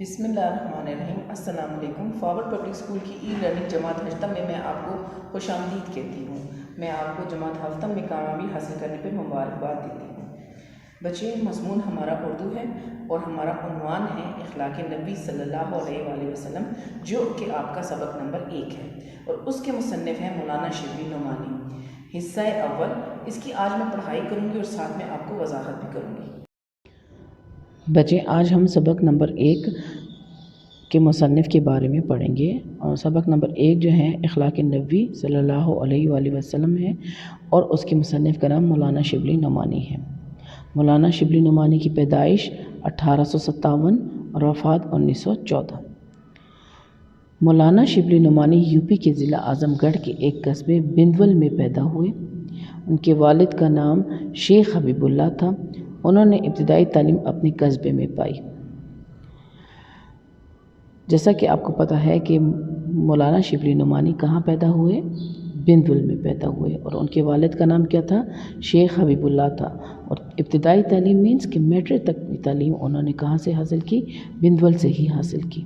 بسم اللہ الرحمن الرحیم۔ السلام علیکم۔ فارورڈ پبلک اسکول کی ای لرننگ جماعت ہفتم میں میں آپ کو خوش آمدید کہتی ہوں۔ میں آپ کو جماعت ہفتم میں کامیابی حاصل کرنے پر مبارکباد دیتی ہوں۔ بچے، مضمون ہمارا اردو ہے اور ہمارا عنوان ہے اخلاق نبی صلی اللہ علیہ وآلہ وسلم، جو کہ آپ کا سبق نمبر 1 ہے اور اس کے مصنف ہیں مولانا شبلی نعمانی۔ حصہ اول، اس کی آج میں پڑھائی کروں گی اور ساتھ میں آپ کو وضاحت بھی کروں گی۔ بچے، آج ہم سبق نمبر 1 کے مصنف کے بارے میں پڑھیں گے، اور سبق نمبر 1 جو ہے اخلاق نبی صلی اللہ علیہ وآلہ وسلم ہے، اور اس کے مصنف کا نام مولانا شبلی نعمانی ہے۔ مولانا شبلی نعمانی کی پیدائش 1857 اور وفات 1914۔ مولانا شبلی نعمانی یوپی کے ضلع اعظم گڑھ کے ایک قصبے بندول میں پیدا ہوئے۔ ان کے والد کا نام شیخ حبیب اللہ تھا۔ انہوں نے ابتدائی تعلیم اپنے قصبے میں پائی۔ جیسا کہ آپ کو پتہ ہے کہ مولانا شبلی نعمانی کہاں پیدا ہوئے؟ بندول میں پیدا ہوئے، اور ان کے والد کا نام کیا تھا؟ شیخ حبیب اللہ تھا۔ اور ابتدائی تعلیم مینس کہ میٹرک تک کی تعلیم انہوں نے کہاں سے حاصل کی؟ بندول سے ہی حاصل کی۔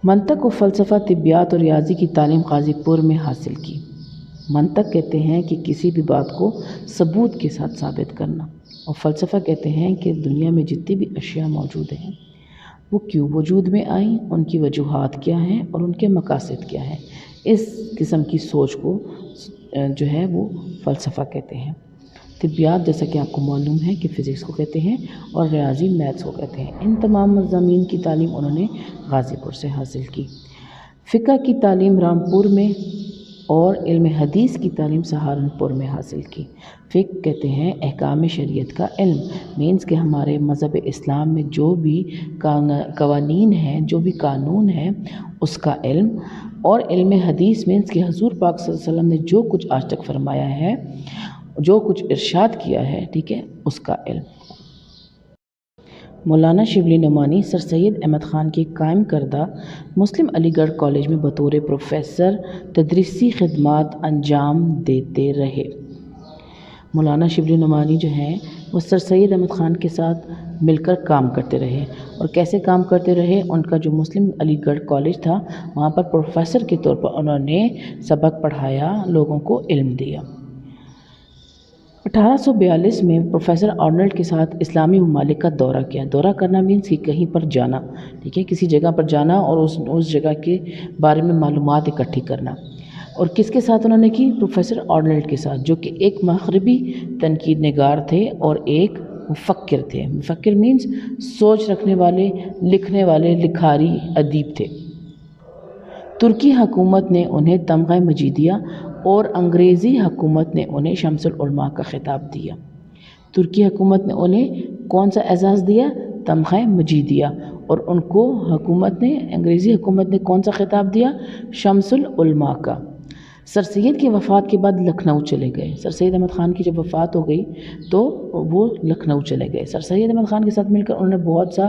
منطق و فلسفہ، طبیات اور ریاضی کی تعلیم غازی پور میں حاصل کی۔ منطق کہتے ہیں کہ کسی بھی بات کو ثبوت کے ساتھ ثابت کرنا، اور فلسفہ کہتے ہیں کہ دنیا میں جتنی بھی اشیاء موجود ہیں وہ کیوں وجود میں آئیں، ان کی وجوہات کیا ہیں اور ان کے مقاصد کیا ہیں۔ اس قسم کی سوچ کو جو ہے وہ فلسفہ کہتے ہیں۔ طبیات، جیسا کہ آپ کو معلوم ہے کہ فزکس کو کہتے ہیں، اور ریاضی میتھس کو کہتے ہیں۔ ان تمام مضامین کی تعلیم انہوں نے غازی پور سے حاصل کی۔ فقہ کی تعلیم رامپور میں اور علم حدیث کی تعلیم سہارنپور میں حاصل کی۔ فقہ کہتے ہیں احکام شریعت کا علم، مینس کہ ہمارے مذہب اسلام میں جو بھی قوانین ہیں، جو بھی قانون ہیں، اس کا علم۔ اور علم حدیث مینس کہ حضور پاک صلی اللہ علیہ وسلم نے جو کچھ آج تک فرمایا ہے، جو کچھ ارشاد کیا ہے، ٹھیک ہے، اس کا علم۔ مولانا شبلی نعمانی سر سید احمد خان کے قائم کردہ مسلم علی گڑھ کالج میں بطور پروفیسر تدریسی خدمات انجام دیتے رہے۔ مولانا شبلی نعمانی جو ہیں وہ سر سید احمد خان کے ساتھ مل کر کام کرتے رہے، اور کیسے کام کرتے رہے؟ ان کا جو مسلم علی گڑھ کالج تھا، وہاں پر پروفیسر کے طور پر انہوں نے سبق پڑھایا، لوگوں کو علم دیا۔ 1842 میں پروفیسر آرنلڈ کے ساتھ اسلامی ممالک کا دورہ کیا۔ دورہ کرنا مینس کہ کہیں پر جانا، ٹھیک ہے، کسی جگہ پر جانا اور اس جگہ کے بارے میں معلومات اکٹھی کرنا۔ اور کس کے ساتھ انہوں نے کی؟ پروفیسر آرنلڈ کے ساتھ، جو کہ ایک مغربی تنقید نگار تھے اور ایک مفکر تھے۔ مفکر مینس سوچ رکھنے والے، لکھنے والے، لکھاری، ادیب تھے۔ ترکی حکومت نے انہیں تمغہ مجیدیہ اور انگریزی حکومت نے انہیں شمس العلماء کا خطاب دیا۔ ترکی حکومت نے انہیں کون سا اعزاز دیا؟ تمغہ مجیدیہ، اور ان کو انگریزی حکومت نے کون سا خطاب دیا؟ شمس العلماء کا۔ سر سید کی وفات کے بعد لکھنؤ چلے گئے۔ سر سید احمد خان کی جب وفات ہو گئی تو وہ لکھنؤ چلے گئے۔ سر سید احمد خان کے ساتھ مل کر انہوں نے بہت سا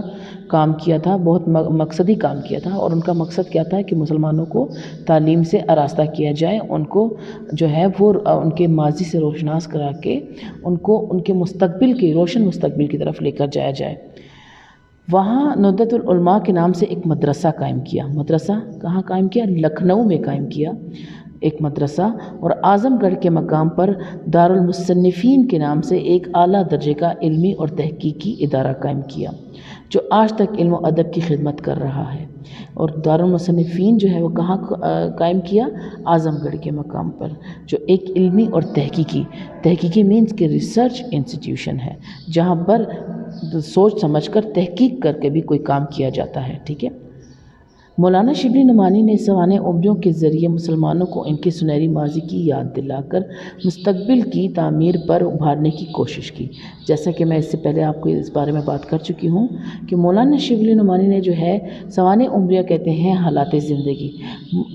کام کیا تھا، بہت مقصدی کام کیا تھا، اور ان کا مقصد کیا تھا کہ مسلمانوں کو تعلیم سے آراستہ کیا جائے، ان کو جو ہے وہ ان کے ماضی سے روشناس کرا کے ان کو ان کے روشن مستقبل کی طرف لے کر جایا جائے۔ وہاں ندوۃ العلماء کے نام سے ایک مدرسہ قائم کیا۔ مدرسہ کہاں قائم کیا؟ لکھنؤ میں قائم کیا ایک مدرسہ، اور اعظم گڑھ کے مقام پر دارالمصنفین کے نام سے ایک اعلیٰ درجے کا علمی اور تحقیقی ادارہ قائم کیا، جو آج تک علم و ادب کی خدمت کر رہا ہے۔ اور دارالمصنفین جو ہے وہ کہاں قائم کیا؟ اعظم گڑھ کے مقام پر، جو ایک علمی اور تحقیقی مینس کہ ریسرچ انسٹیٹیوشن ہے، جہاں پر سوچ سمجھ کر تحقیق کر کے بھی کوئی کام کیا جاتا ہے، ٹھیک ہے۔ مولانا شبلی نعمانی نے سوانح عمریوں کے ذریعے مسلمانوں کو ان کے سنہری ماضی کی یاد دلا کر مستقبل کی تعمیر پر ابھارنے کی کوشش کی۔ جیسا کہ میں اس سے پہلے آپ کو اس بارے میں بات کر چکی ہوں کہ مولانا شبلی نعمانی نے جو ہے سوانح عمریہ کہتے ہیں حالات زندگی،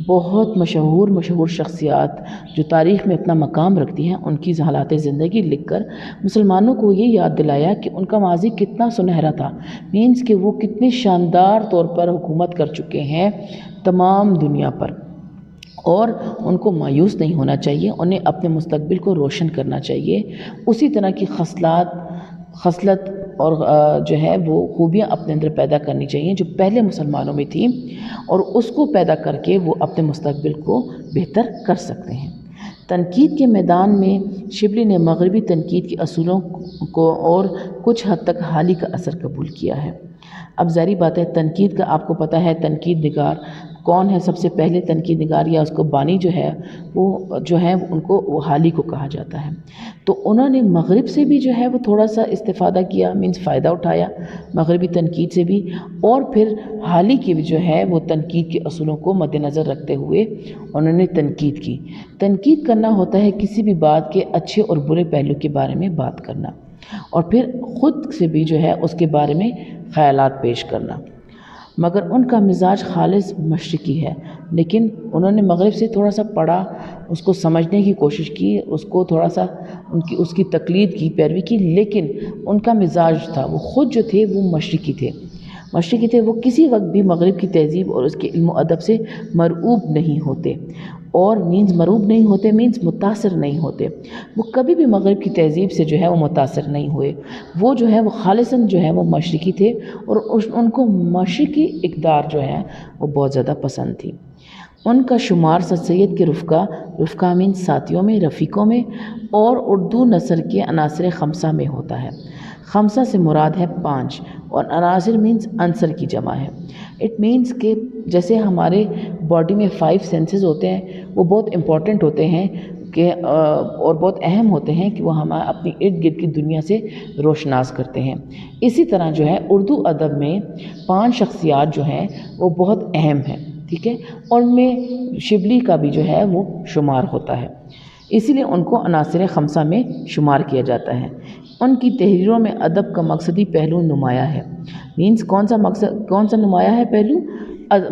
بہت مشہور شخصیات جو تاریخ میں اپنا مقام رکھتی ہیں، ان کی حالات زندگی لکھ کر مسلمانوں کو یہ یاد دلایا کہ ان کا ماضی کتنا سنہرا تھا، مینس کہ وہ کتنے شاندار طور پر حکومت کر چکے ہیں تمام دنیا پر، اور ان کو مایوس نہیں ہونا چاہیے، انہیں اپنے مستقبل کو روشن کرنا چاہیے۔ اسی طرح کی خصلت اور جو ہے وہ خوبیاں اپنے اندر پیدا کرنی چاہیے جو پہلے مسلمانوں میں تھیں، اور اس کو پیدا کر کے وہ اپنے مستقبل کو بہتر کر سکتے ہیں۔ تنقید کے میدان میں شبلی نے مغربی تنقید کے اصولوں کو اور کچھ حد تک حالی کا اثر قبول کیا ہے۔ اب ظاہری بات ہے تنقید کا آپ کو پتہ ہے تنقید نگار کون ہے، سب سے پہلے تنقید نگار یا اس کو بانی جو ہے وہ جو ہے ان کو وہ حالی کو کہا جاتا ہے۔ تو انہوں نے مغرب سے بھی جو ہے وہ تھوڑا سا استفادہ کیا، مینس فائدہ اٹھایا مغربی تنقید سے بھی، اور پھر حالی کی بھی جو ہے وہ تنقید کے اصولوں کو مد نظر رکھتے ہوئے انہوں نے تنقید کی۔ تنقید کرنا ہوتا ہے کسی بھی بات کے اچھے اور برے پہلو کے بارے میں بات کرنا، اور پھر خود سے بھی جو ہے اس کے بارے میں خیالات پیش کرنا۔ مگر ان کا مزاج خالص مشرقی ہے، لیکن انہوں نے مغرب سے تھوڑا سا پڑھا، اس کو سمجھنے کی کوشش کی، اس کو تھوڑا سا اس کی تقلید کی، پیروی کی، لیکن ان کا مزاج تھا وہ خود جو تھے وہ مشرقی تھے، وہ کسی وقت بھی مغرب کی تہذیب اور اس کے علم و ادب سے مرعوب نہیں ہوتے، اور مرعوب نہیں ہوتے متاثر نہیں ہوتے، وہ کبھی بھی مغرب کی تہذیب سے جو ہے وہ متاثر نہیں ہوئے، وہ جو ہے وہ خالصاً جو ہے وہ مشرقی تھے، اور ان کو مشرقی اقدار جو ہے وہ بہت زیادہ پسند تھی۔ ان کا شمار سر سید کے رفقا ساتھیوں میں، رفیقوں میں، اور اردو نثر کے عناصر خمسہ میں ہوتا ہے۔ خمسہ سے مراد ہے 5، اور عناصر عنصر کی جمع ہے۔ اٹ مینس کہ جیسے ہمارے باڈی میں 5 سینسز ہوتے ہیں، وہ بہت امپورٹنٹ ہوتے ہیں کہ اور بہت اہم ہوتے ہیں کہ وہ ہمیں اپنی ارد گرد کی دنیا سے روشناس کرتے ہیں۔ اسی طرح جو ہے اردو ادب میں 5 شخصیات جو ہیں وہ بہت اہم ہیں، ٹھیک ہے، اور ان میں شبلی کا بھی جو ہے وہ شمار ہوتا ہے، اسی لیے ان کو عناصر خمسہ میں شمار کیا جاتا ہے۔ ان کی تحریروں میں ادب کا مقصدی پہلو نمایاں ہے، مینس کون سا نمایاں ہے پہلو؟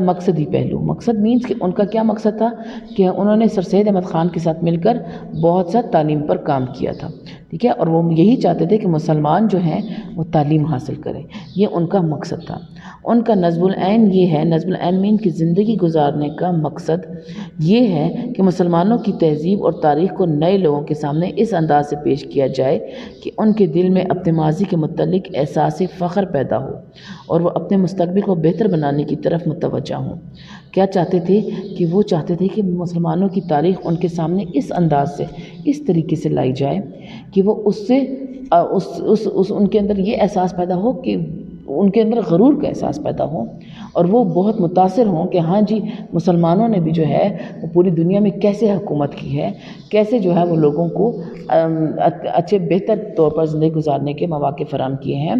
مقصدی پہلو۔ مقصد مینس کہ ان کا کیا مقصد تھا کہ انہوں نے سر سید احمد خان کے ساتھ مل کر بہت سا تعلیم پر کام کیا تھا، ٹھیک ہے، اور وہ یہی چاہتے تھے کہ مسلمان جو ہیں وہ تعلیم حاصل کریں، یہ ان کا مقصد تھا۔ ان کا نظم العین یہ ہے، نظم العین مین کی زندگی گزارنے کا مقصد یہ ہے کہ مسلمانوں کی تہذیب اور تاریخ کو نئے لوگوں کے سامنے اس انداز سے پیش کیا جائے کہ ان کے دل میں اپنے ماضی کے متعلق احساس فخر پیدا ہو، اور وہ اپنے مستقبل کو بہتر بنانے کی طرف متوجہ ہوں۔ کیا چاہتے تھے کہ وہ چاہتے تھے کہ مسلمانوں کی تاریخ ان کے سامنے اس انداز سے، اس طریقے سے لائی جائے کہ وہ اس سے ان کے اندر یہ احساس پیدا ہو کہ ان کے اندر غرور کا احساس پیدا ہو، اور وہ بہت متاثر ہوں کہ ہاں جی مسلمانوں نے بھی جو ہے وہ پوری دنیا میں کیسے حکومت کی ہے، کیسے جو ہے وہ لوگوں کو اچھے بہتر طور پر زندگی گزارنے کے مواقع فراہم کیے ہیں،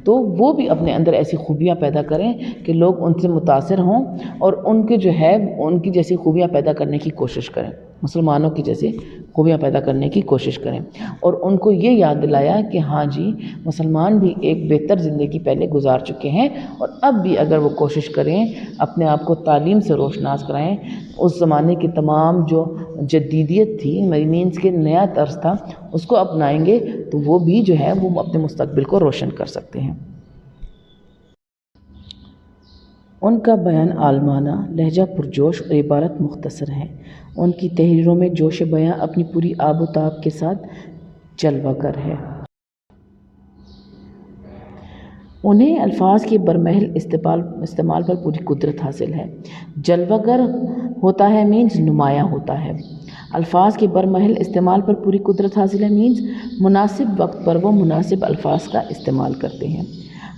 تو وہ بھی اپنے اندر ایسی خوبیاں پیدا کریں کہ لوگ ان سے متاثر ہوں اور ان کے جو ہے ان کی جیسی خوبیاں پیدا کرنے کی کوشش کریں، مسلمانوں کی جیسے خوبیاں پیدا کرنے کی کوشش کریں، اور ان کو یہ یاد دلایا کہ ہاں جی مسلمان بھی ایک بہتر زندگی پہلے گزار چکے ہیں، اور اب بھی اگر وہ کوشش کریں اپنے آپ کو تعلیم سے روشناس کرائیں، اس زمانے کی تمام جو جدیدیت تھی، مینس کے نیا طرز تھا، اس کو اپنائیں گے تو وہ بھی جو ہے وہ اپنے مستقبل کو روشن کر سکتے ہیں۔ ان کا بیان عالمانہ، لہجہ پرجوش اور عبارت مختصر ہے۔ ان کی تحریروں میں جوش بیاں اپنی پوری آب و تاب کے ساتھ جلوہ گر ہے۔ انہیں الفاظ کے برمحل استعمال پر پوری قدرت حاصل ہے۔ جلوہ گر ہوتا ہے مینز نمایاں ہوتا ہے۔ الفاظ کے برمحل استعمال پر پوری قدرت حاصل ہے مینز مناسب وقت پر وہ مناسب الفاظ کا استعمال کرتے ہیں۔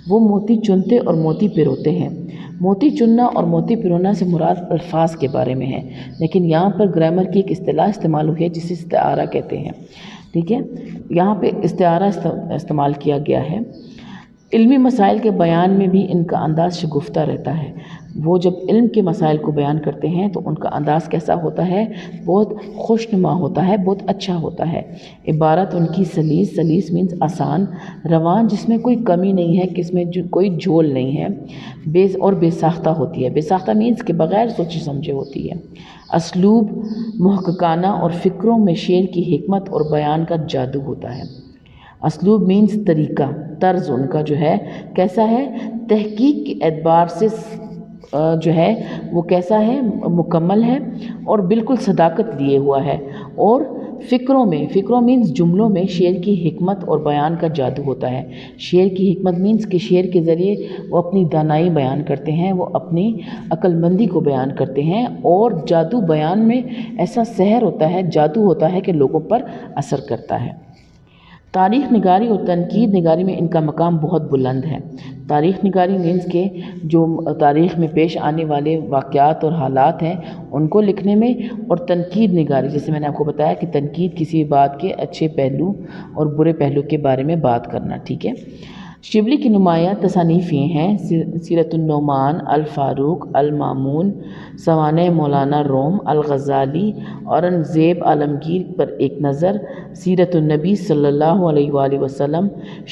وہ موتی چنتے اور موتی پروتے ہیں۔ موتی چننا اور موتی پرونا سے مراد الفاظ کے بارے میں ہے، لیکن یہاں پر گرامر کی ایک اصطلاح استعمال ہوئی ہے جسے استعارہ کہتے ہیں، ٹھیک ہے، یہاں پہ استعارہ استعمال کیا گیا ہے۔ علمی مسائل کے بیان میں بھی ان کا انداز شگفتہ رہتا ہے۔ وہ جب علم کے مسائل کو بیان کرتے ہیں تو ان کا انداز کیسا ہوتا ہے؟ بہت خوشنما ہوتا ہے، بہت اچھا ہوتا ہے۔ عبارت ان کی سلیس مینز آسان، رواں جس میں کوئی کمی نہیں ہے، جس میں کوئی جھول نہیں ہے، اور بے ساختہ ہوتی ہے۔ بے ساختہ مینز کہ بغیر سوچے سمجھے ہوتی ہے۔ اسلوب محققانہ اور فکروں میں شعر کی حکمت اور بیان کا جادو ہوتا ہے۔ اسلوب مینز طریقہ، طرز ان کا جو ہے کیسا ہے؟ تحقیق کے اعتبار سے جو ہے وہ کیسا ہے؟ مکمل ہے اور بالکل صداقت لیے ہوا ہے، اور فکروں مینس جملوں میں شعر کی حکمت اور بیان کا جادو ہوتا ہے. شعر کی حکمت مینس کہ شعر کے ذریعے وہ اپنی دانائی بیان کرتے ہیں، وہ اپنی عقل مندی کو بیان کرتے ہیں، اور جادو بیان میں ایسا سحر ہوتا ہے، جادو ہوتا ہے کہ لوگوں پر اثر کرتا ہے. تاریخ نگاری اور تنقید نگاری میں ان کا مقام بہت بلند ہے. تاریخ نگاری مینس کہ جو تاریخ میں پیش آنے والے واقعات اور حالات ہیں ان کو لکھنے میں، اور تنقید نگاری جیسے میں نے آپ کو بتایا کہ تنقید کسی بات کے اچھے پہلو اور برے پہلو کے بارے میں بات کرنا. ٹھیک ہے. شبلی کی نمایاں تصانیف یہ ہیں: سیرت النعمان، الفاروق، المامون، سوانح مولانا روم، الغزالی، اورنگزیب عالمگیر پر ایک نظر، سیرت النبی صلی اللہ علیہ وآلہ وسلم،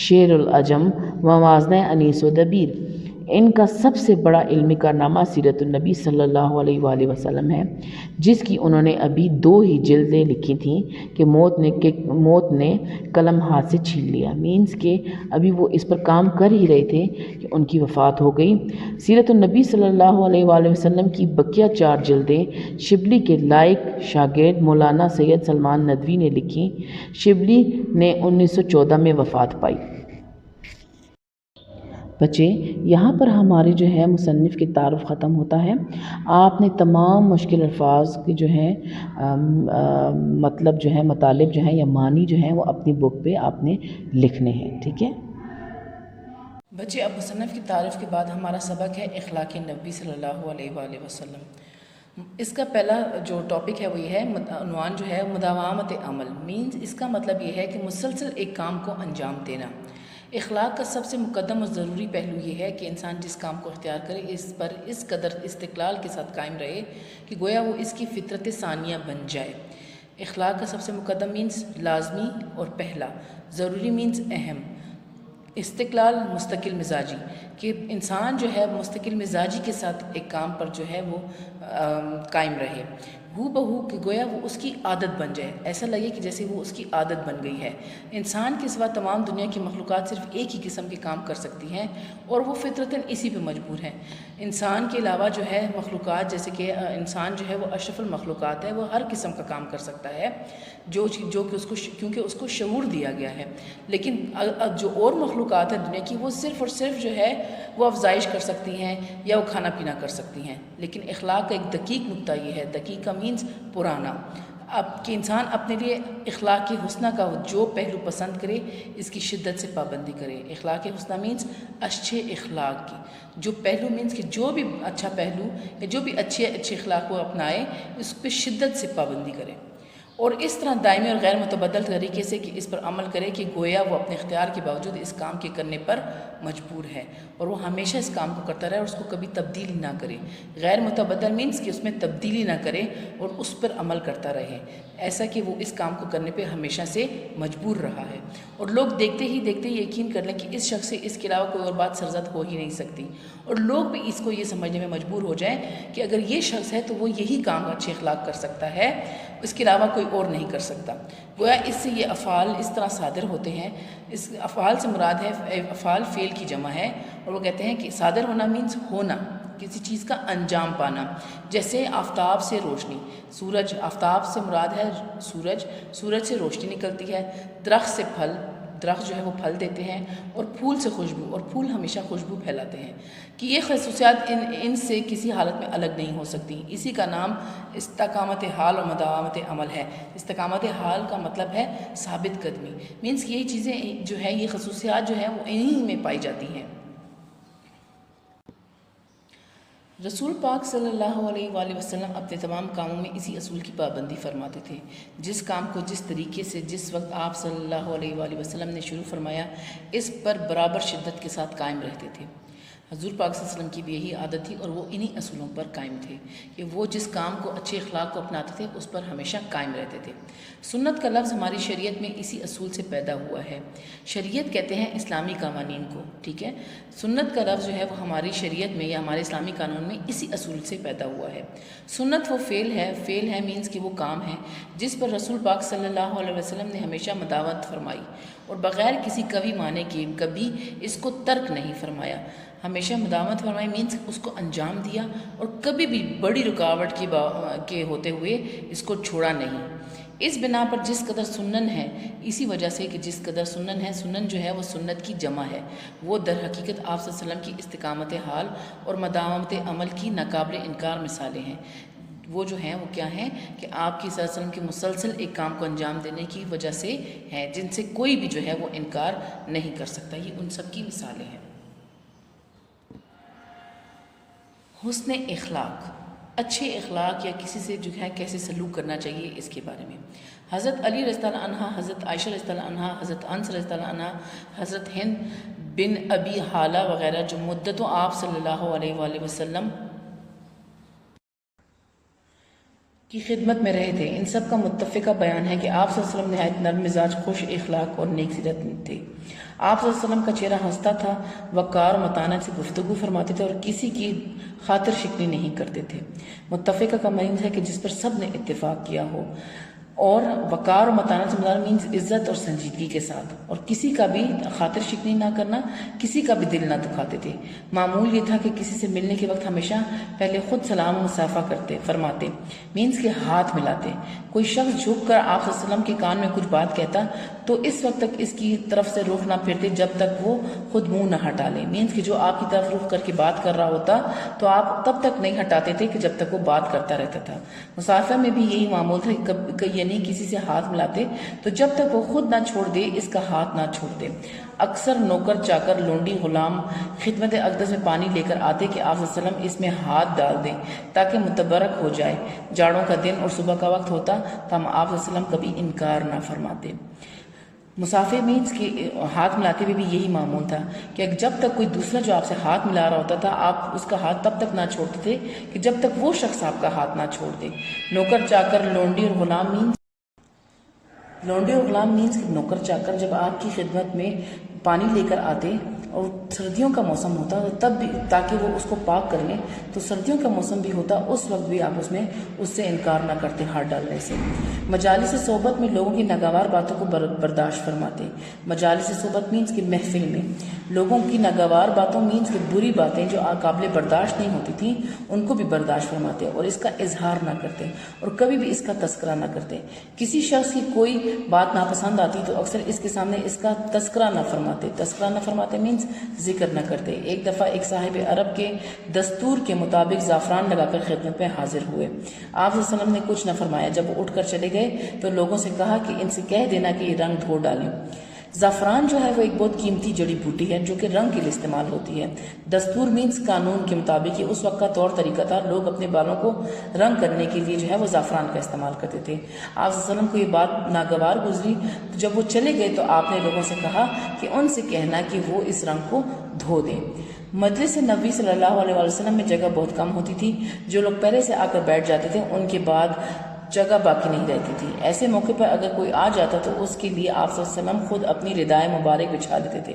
شعر العجم، موازنہ انیس و دبیر. ان کا سب سے بڑا علمی کارنامہ سیرت النبی صلی اللہ علیہ وآلہ وسلم ہے، جس کی انہوں نے ابھی 2 ہی جلدیں لکھی تھیں کہ موت نے قلم ہاتھ سے چھین لیا. مینس کہ ابھی وہ اس پر کام کر ہی رہے تھے کہ ان کی وفات ہو گئی. سیرت النبی صلی اللہ علیہ وآلہ وسلم کی بقیہ 4 جلدیں شبلی کے لائق شاگرد مولانا سید سلمان ندوی نے لکھیں. شبلی نے 1914 میں وفات پائی. بچے یہاں پر ہمارے جو ہے مصنف کے تعارف ختم ہوتا ہے. آپ نے تمام مشکل الفاظ کے جو ہیں مطلب جو ہے مطالب جو ہیں یا معنی جو ہیں وہ اپنی بک پہ آپ نے لکھنے ہیں. ٹھیک ہے بچے. اب مصنف کی تعریف کے بعد ہمارا سبق ہے اخلاق نبی صلی اللہ علیہ وآلہ وسلم. اس کا پہلا جو ٹاپک ہے وہ یہ ہے، عنوان جو ہے مداومت عمل. مینز اس کا مطلب یہ ہے کہ مسلسل ایک کام کو انجام دینا. اخلاق کا سب سے مقدم اور ضروری پہلو یہ ہے کہ انسان جس کام کو اختیار کرے اس پر اس قدر استقلال کے ساتھ قائم رہے کہ گویا وہ اس کی فطرت ثانیہ بن جائے. اخلاق کا سب سے مقدم مینز لازمی اور پہلا، ضروری مینز اہم. استقلال مستقل مزاجی، کہ انسان جو ہے مستقل مزاجی کے ساتھ ایک کام پر جو ہے وہ قائم رہے، ہو بہو کہ گویا وہ اس کی عادت بن جائے، ایسا لگے کہ جیسے وہ اس کی عادت بن گئی ہے. انسان کے سوا تمام دنیا کی مخلوقات صرف ایک ہی قسم کے کام کر سکتی ہیں اور وہ فطرتاً اسی پہ مجبور ہیں. انسان کے علاوہ جو ہے مخلوقات، جیسے کہ انسان جو ہے وہ اشرف المخلوقات ہے، وہ ہر قسم کا کام کر سکتا ہے جو کہ اس کو کیونکہ اس کو شعور دیا گیا ہے. لیکن جو اور مخلوقات ہیں دنیا کی، وہ صرف اور صرف جو ہے وہ افزائش کر سکتی ہیں یا وہ کھانا پینا کر سکتی ہیں. لیکن اخلاق کا ایک دقیق نقطہ یہ ہے، دقیق کا مینز پرانا، اب کہ انسان اپنے لیے اخلاق حسنہ کا جو پہلو پسند کرے اس کی شدت سے پابندی کرے. اخلاق حسنہ مینز اچھے اخلاق کی جو پہلو، مینز کہ جو بھی اچھا پہلو یا جو بھی اچھے اخلاق کو اپنائے اس پہ شدت سے پابندی کرے، اور اس طرح دائمی اور غیر متبدل طریقے سے کہ اس پر عمل کرے کہ گویا وہ اپنے اختیار کے باوجود اس کام کے کرنے پر مجبور ہے اور وہ ہمیشہ اس کام کو کرتا رہے اور اس کو کبھی تبدیل نہ کرے. غیر متبدل مینز کہ اس میں تبدیلی نہ کرے اور اس پر عمل کرتا رہے، ایسا کہ وہ اس کام کو کرنے پہ ہمیشہ سے مجبور رہا ہے. اور لوگ دیکھتے ہی یقین کر لیں کہ اس شخص سے اس کے علاوہ کوئی اور بات سرزد ہو ہی نہیں سکتی، اور لوگ بھی اس کو یہ سمجھنے میں مجبور ہو جائیں کہ اگر یہ شخص ہے تو وہ یہی کام اچھے اخلاق کر سکتا ہے، اس کے علاوہ کوئی اور نہیں کر سکتا. گویا اس سے یہ افعال اس طرح صادر ہوتے ہیں. اس افعال سے مراد ہے افعال فعل کی جمع ہے، اور وہ کہتے ہیں کہ صادر ہونا مینز ہونا، کسی چیز کا انجام پانا. جیسے آفتاب سے روشنی، سورج، آفتاب سے مراد ہے سورج سے روشنی نکلتی ہے. درخت سے پھل، درخت جو ہے وہ پھل دیتے ہیں، اور پھول سے خوشبو، اور پھول ہمیشہ خوشبو پھیلاتے ہیں، کہ یہ خصوصیات ان سے کسی حالت میں الگ نہیں ہو سکتی. اسی کا نام استقامت حال اور مداومت عمل ہے. استقامت حال کا مطلب ہے ثابت قدمی، مینس کہ یہی چیزیں جو ہے، یہ خصوصیات جو ہیں وہ انہی میں پائی جاتی ہیں. رسول پاک صلی اللہ علیہ وآلہ وسلم اپنے تمام کاموں میں اسی اصول کی پابندی فرماتے تھے. جس کام کو جس طریقے سے جس وقت آپ صلی اللہ علیہ وآلہ وسلم نے شروع فرمایا، اس پر برابر شدت کے ساتھ قائم رہتے تھے. حضور پاک صلی اللہ علیہ وسلم کی بھی یہی عادت تھی، اور وہ انہی اصولوں پر قائم تھے کہ وہ جس کام کو اچھے اخلاق کو اپناتے تھے اس پر ہمیشہ قائم رہتے تھے. سنت کا لفظ ہماری شریعت میں اسی اصول سے پیدا ہوا ہے. شریعت کہتے ہیں اسلامی قوانین کو، ٹھیک ہے. سنت کا لفظ جو ہے وہ ہماری شریعت میں یا ہمارے اسلامی قانون میں اسی اصول سے پیدا ہوا ہے. سنت وہ فعل ہے مینز کہ وہ کام ہے جس پر رسول پاک صلی اللہ علیہ وسلم نے ہمیشہ مداوت فرمائی اور بغیر کسی قوی معنی کے کبھی اس کو ترک نہیں فرمایا. ہمیشہ مداوت فرمائی مینز اس کو انجام دیا اور کبھی بھی بڑی رکاوٹ کے ہوتے ہوئے اس کو چھوڑا نہیں. اس بنا پر جس قدر سنن ہے، اسی وجہ سے کہ جس قدر سنن ہے، سنن جو ہے وہ سنت کی جمع ہے، وہ در حقیقت آپ صلی اللہ علیہ وسلم کی استقامت حال اور مداومت عمل کی ناقابل انکار مثالیں ہیں۔ وہ جو ہیں وہ کیا ہیں کہ آپ کی صلی اللہ علیہ وسلم کے مسلسل ایک کام کو انجام دینے کی وجہ سے ہیں، جن سے کوئی بھی جو ہے وہ انکار نہیں کر سکتا۔ یہ ان سب کی مثالیں ہیں۔ حسن اخلاق، اچھے اخلاق یا کسی سے جو ہے کیسے سلوک کرنا چاہیے، اس کے بارے میں حضرت علی رضی اللہ عنہ، حضرت عائشہ رضی اللہ عنہ، حضرت انس رضی اللہ عنہ، حضرت ہند بن ابی حالہ وغیرہ جو مدتوں آپ صلی اللہ علیہ وآلہ وسلم کی خدمت میں رہے تھے، ان سب کا متفقہ بیان ہے کہ آپ صلی اللہ علیہ وسلم نہایت نرم مزاج، خوش اخلاق اور نیک سیرت تھے۔ آپ صلی اللہ علیہ وسلم کا چہرہ ہنستا تھا، وقار و متانت سے گفتگو فرماتے تھے اور کسی کی خاطر شکنی نہیں کرتے تھے۔ متفقہ کا معنی ہے کہ جس پر سب نے اتفاق کیا ہو، اور وقار و متانت سے مراد مینز عزت اور سنجیدگی کے ساتھ، اور کسی کا بھی خاطر شکنی نہ کرنا، کسی کا بھی دل نہ دکھاتے تھے۔ معمول یہ تھا کہ کسی سے ملنے کے وقت ہمیشہ پہلے خود سلام و مصافحہ کرتے، فرماتے مینز کے ہاتھ ملاتے۔ کوئی شخص جھک کر آپ صلی اللہ علیہ وسلم کے کان میں کچھ بات کہتا تو اس وقت تک اس کی طرف سے رخ نہ پھرتے جب تک وہ خود منہ نہ ہٹا لے، مینز کہ جو آپ کی طرف رخ کر کے بات کر رہا ہوتا تو آپ تب تک نہیں ہٹاتے تھے کہ جب تک وہ بات کرتا رہتا تھا۔ مصافحہ میں بھی یہی معمول تھا کہ یعنی کسی سے ہاتھ ملاتے تو جب تک وہ خود نہ چھوڑ دے اس کا ہاتھ نہ چھوڑ دے۔ اکثر نوکر چاکر لونڈی غلام خدمت اقدس میں پانی لے کر آتے کہ آپ صلی اللہ علیہ وسلم اس میں ہاتھ ڈال دیں تاکہ متبرک ہو جائے۔ جاڑوں کا دن اور صبح کا وقت ہوتا تو ہم آپ صلی اللہ علیہ وسلم کبھی انکار نہ فرماتے۔ مسافر مینز کے ہاتھ ملاتے ہوئے بھی یہی معمول تھا کہ جب تک کوئی دوسرا جو آپ سے ہاتھ ملا رہا ہوتا تھا آپ اس کا ہاتھ تب تک نہ چھوڑتے تھے کہ جب تک وہ شخص آپ کا ہاتھ نہ چھوڑ دے۔ نوکر چاکر لونڈی اور غلام مینز کہ نوکر چاکر جب آپ کی خدمت میں پانی لے کر آتے اور سردیوں کا موسم ہوتا تب بھی تاکہ وہ اس کو پاک کر لیں، تو سردیوں کا موسم بھی ہوتا اس وقت بھی آپ اس سے انکار نہ کرتے ہاتھ ڈالنے سے۔ مجالس صحبت میں لوگوں کی ناگوار باتوں کو برداشت فرماتے۔ مجالس صحبت مینز کہ محفل میں لوگوں کی ناگوار باتوں مینز کہ بری باتیں جو قابل برداشت نہیں ہوتی تھیں ان کو بھی برداشت فرماتے اور اس کا اظہار نہ کرتے اور کبھی بھی اس کا تذکرہ نہ کرتے۔ کسی شخص کی کوئی بات ناپسند آتی تو اکثر اس کے سامنے اس کا تذکرہ نہ فرماتے۔ تذکرہ نہ فرماتے مینز ذکر نہ کرتے۔ ایک دفعہ ایک صاحب عرب کے دستور کے مطابق زعفران لگا کر خدمت میں حاضر ہوئے۔ آپ صلی اللہ علیہ وسلم نے کچھ نہ فرمایا۔ جب وہ اٹھ کر چلے گئے تو لوگوں سے کہا کہ ان سے کہہ دینا کہ یہ رنگ دھو ڈالیں۔ زعفران جو ہے وہ ایک بہت قیمتی جڑی بوٹی ہے جو کہ رنگ کے لیے استعمال ہوتی ہے۔ دستور مینز قانون کے مطابق یہ اس وقت کا طور طریقہ تھا، لوگ اپنے بالوں کو رنگ کرنے کے لیے جو ہے وہ زعفران کا استعمال کرتے تھے۔ آپ صلی اللہ علیہ وسلم کو یہ بات ناگوار گزری تو جب وہ چلے گئے تو آپ نے لوگوں سے کہا کہ ان سے کہنا کہ وہ اس رنگ کو دھو دیں۔ مجلس نبی صلی اللہ علیہ وسلم میں جگہ بہت کم ہوتی تھی، جو لوگ پہلے سے آ کر بیٹھ جاتے تھے ان کے بعد جگہ باقی نہیں رہتی تھی۔ ایسے موقع پر اگر کوئی آ جاتا تو اس کے لیے آپ صلی اللہ علیہ وسلم خود اپنی ردائے مبارک بچھا دیتے تھے۔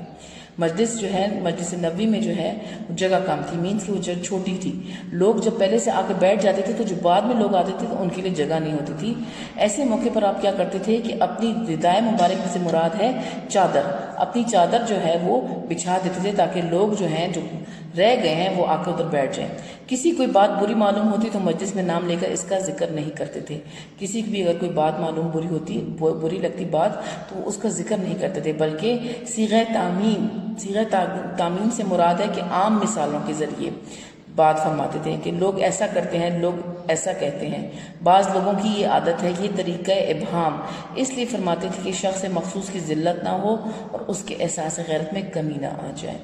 مجلس جو ہے مجلس نبوی میں جو ہے جگہ کم تھی، مینز کہ وہ جگہ چھوٹی تھی، لوگ جب پہلے سے آ کے بیٹھ جاتے تھے تو جو بعد میں لوگ آتے تھے تو ان کے لیے جگہ نہیں ہوتی تھی۔ ایسے موقع پر آپ کیا کرتے تھے کہ اپنی ردائے مبارک سے مراد ہے چادر، اپنی چادر جو ہے وہ بچھا دیتے تھے تاکہ لوگ جو ہیں جو رہ گئے ہیں وہ آ کے ادھر بیٹھ جائیں۔ کسی کوئی بات بری معلوم ہوتی تو مجلس میں نام لے کر اس کا ذکر نہیں کرتے تھے۔ کسی کی بھی اگر کوئی بات معلوم بری لگتی بات تو اس کا ذکر نہیں کرتے تھے، بلکہ صیغہ تعمیم سے مراد ہے کہ عام مثالوں کے ذریعے بات فرماتے تھے کہ لوگ ایسا کرتے ہیں، لوگ ایسا کہتے ہیں۔ بعض لوگوں کی یہ عادت ہے کہ یہ طریقہ ابہام اس لیے فرماتے تھے کہ شخص مخصوص کی ذلت نہ ہو اور اس کے احساس غیرت میں کمی نہ آ جائے۔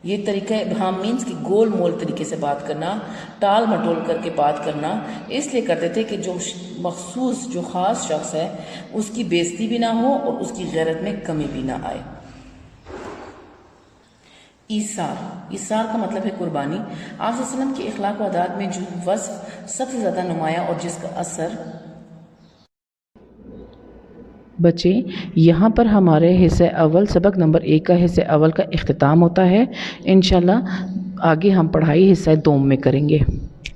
یہ طریقہ ابہام مینز کہ گول مول طریقے سے بات کرنا، ٹال مٹول کر کے بات کرنا، اس لیے کرتے تھے کہ جو مخصوص جو خاص شخص ہے اس کی بے عزتی بھی نہ ہو اور اس کی غیرت میں کمی بھی نہ آئے۔ ایثار کا مطلب ہے قربانی۔ آپ صلی اللہ علیہ وسلم کے اخلاق و عادات میں جو وصف سب سے زیادہ نمایاں اور جس کا اثر بچے یہاں پر ہمارے حصہ اول سبق نمبر 1 کا حصہ اول کا اختتام ہوتا ہے۔ انشاءاللہ آگے ہم پڑھائی حصہ 2 میں کریں گے۔